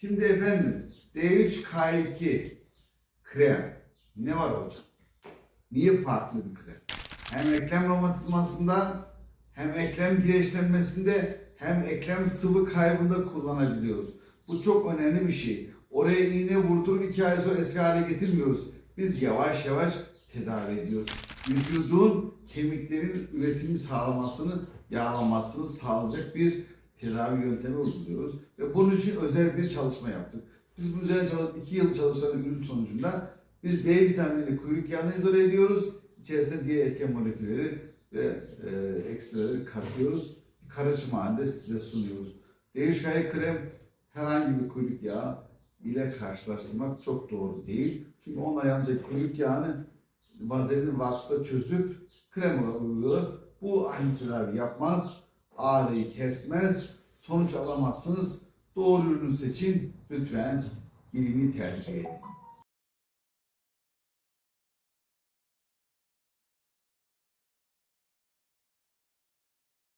Şimdi efendim D3K2 krem ne var hocam? Niye farklı bir krem? Hem eklem romatizmasında hem eklem kireçlenmesinde hem eklem sıvı kaybında kullanabiliyoruz. Bu çok önemli bir şey. Oraya iğne vurdurup 2 ay sonra eski hale getirmiyoruz. Biz yavaş yavaş tedavi ediyoruz. Vücudun kemiklerin üretimi sağlamasını, yağlanmasını sağlayacak bir tedavi yöntemi uyguluyoruz. Ve bunun için özel bir çalışma yaptık. Biz bu üzerine 2 yıl çalışan ürün sonucunda biz D vitaminini kuyruk yağına izole ediyoruz. İçerisinde diğer etken molekülleri ve ekstraları katıyoruz. Karışım halinde size sunuyoruz. D3K krem herhangi bir kuyruk yağı ile karşılaştırmak çok doğru değil. Çünkü onunla yalnızca kuyruk yağını vazelin vaksla çözüp krem olarak uyguluyor. Bu aynı tedavi yapmaz, ağrıyı kesmez, sonuç alamazsınız. Doğru ürünü seçin, lütfen bilimi tercih edin.